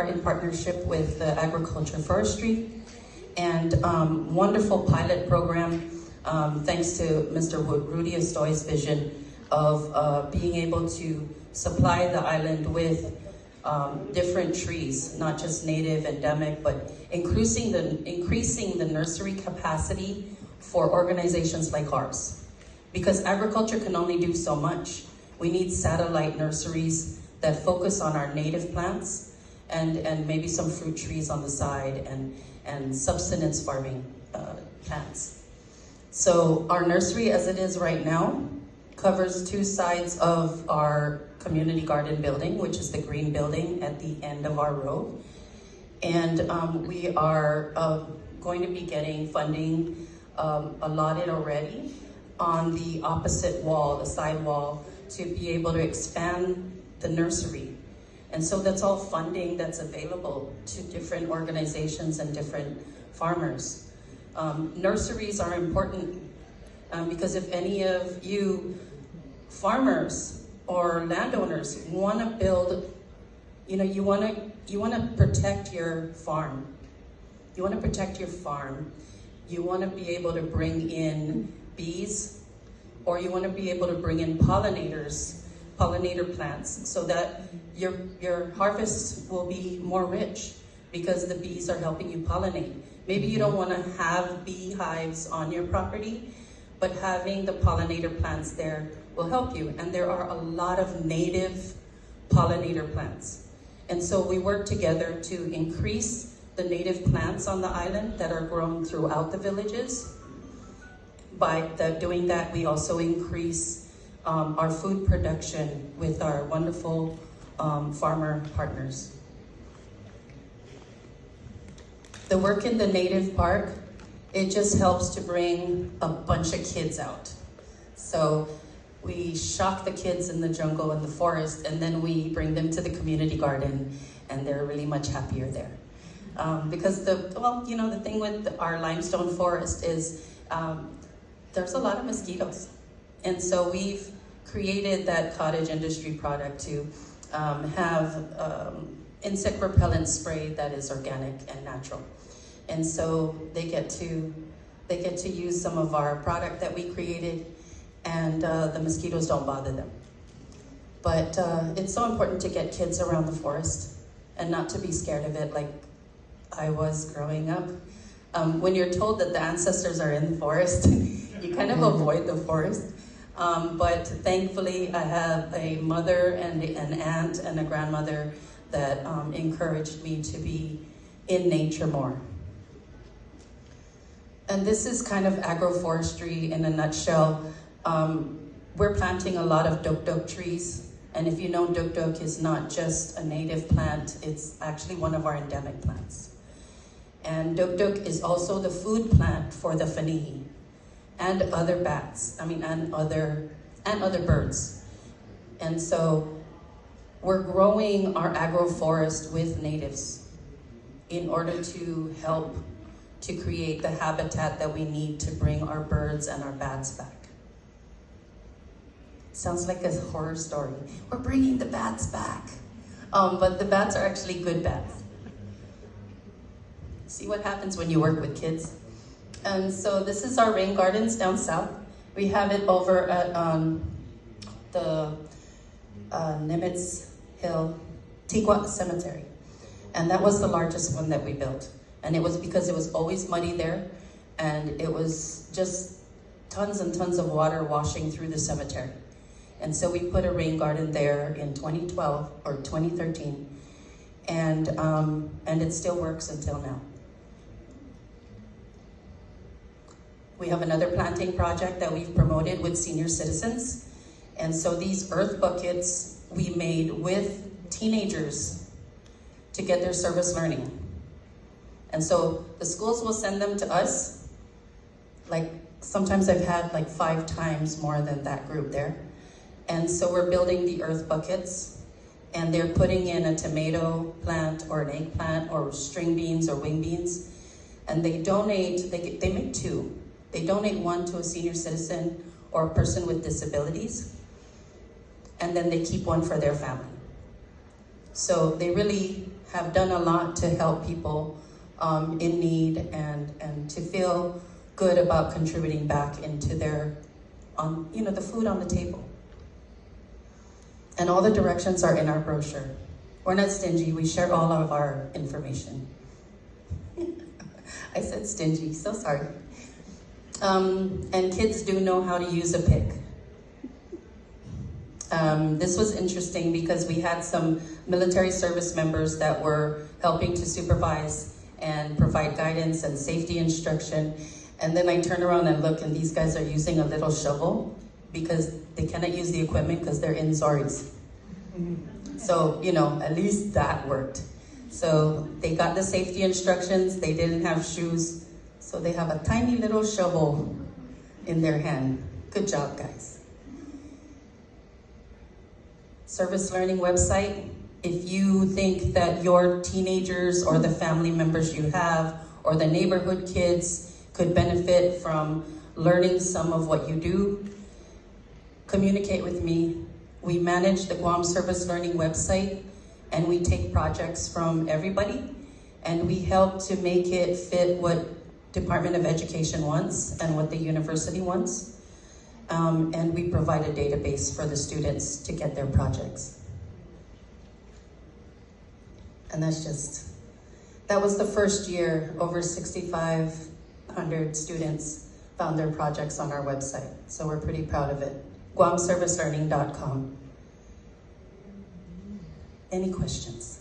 in partnership with Agriculture Forestry, and wonderful pilot program, thanks to Mr. Rudy Estoy's vision of being able to supply the island with different trees, not just native, endemic, but increasing the nursery capacity for organizations like ours. Because agriculture can only do so much. We need satellite nurseries that focus on our native plants and maybe some fruit trees on the side and subsistence farming plants. So our nursery as it is right now covers 2 sides of our community garden building, which is the green building at the end of our row. And we are going to be getting funding allotted already on the opposite wall, the side wall, to be able to expand the nursery. And so that's all funding that's available to different organizations and different farmers. Nurseries are important because if any of you farmers or landowners want to build, you want to protect your farm. You want to protect your farm. You want to be able to bring in bees, or you want to be able to bring in pollinator plants, so that your harvest will be more rich because the bees are helping you pollinate. Maybe you don't want to have beehives on your property, but having the pollinator plants there will help you. And there are a lot of native pollinator plants. And so we work together to increase the native plants on the island that are grown throughout the villages. By doing that, we also increase our food production with our wonderful farmer partners. The work in the native park, it just helps to bring a bunch of kids out. So we shock the kids in the jungle and the forest, and then we bring them to the community garden, and they're really much happier there. Because the thing with our limestone forest is there's a lot of mosquitoes. And so we've created that cottage industry product to have insect repellent spray that is organic and natural. And so they get to use some of our product that we created, and the mosquitoes don't bother them. But it's so important to get kids around the forest and not to be scared of it like I was growing up. When you're told that the ancestors are in the forest, you kind of avoid the forest. But thankfully, I have a mother and an aunt and a grandmother that encouraged me to be in nature more. And this is kind of agroforestry in a nutshell. We're planting a lot of duk-duk trees. And if you know, duk-duk is not just a native plant, it's actually one of our endemic plants. And duk-duk is also the food plant for the fanihi and other bats, and other birds. And so we're growing our agroforest with natives in order to help to create the habitat that we need to bring our birds and our bats back. Sounds like a horror story. We're bringing the bats back. But the bats are actually good bats. See what happens when you work with kids. And so this is our rain gardens down south. We have it over at the Nimitz Hill Tigua Cemetery. And that was the largest one that we built. And it was because it was always muddy there, and it was just tons and tons of water washing through the cemetery. And so we put a rain garden there in 2012 or 2013, and it still works until now. We have another planting project that we've promoted with senior citizens. And so these earth buckets we made with teenagers to get their service learning. And so the schools will send them to us. Like sometimes I've had like 5 times more than that group there. And so we're building the earth buckets, and they're putting in a tomato plant or an eggplant or string beans or wing beans. And they donate, they make 2. They donate 1 to a senior citizen or a person with disabilities, and then they keep 1 for their family. So they really have done a lot to help people in need and to feel good about contributing back into their, the food on the table. And all the directions are in our brochure. We're not stingy, we share all of our information. I said stingy, so sorry. And kids do know how to use a pick. This was interesting because we had some military service members that were helping to supervise and provide guidance and safety instruction. And then I turn around and look, and these guys are using a little shovel because they cannot use the equipment because they're in Zords. So, at least that worked. So they got the safety instructions, they didn't have shoes, so they have a tiny little shovel in their hand. Good job, guys. Service Learning website. If you think that your teenagers or the family members you have or the neighborhood kids could benefit from learning some of what you do, communicate with me. We manage the Guam Service Learning website, and we take projects from everybody, and we help to make it fit what Department of Education wants and what the university wants. And we provide a database for the students to get their projects. And that was the first year. Over 6,500 students found their projects on our website. So we're pretty proud of it. GuamServiceLearning.com. Any questions?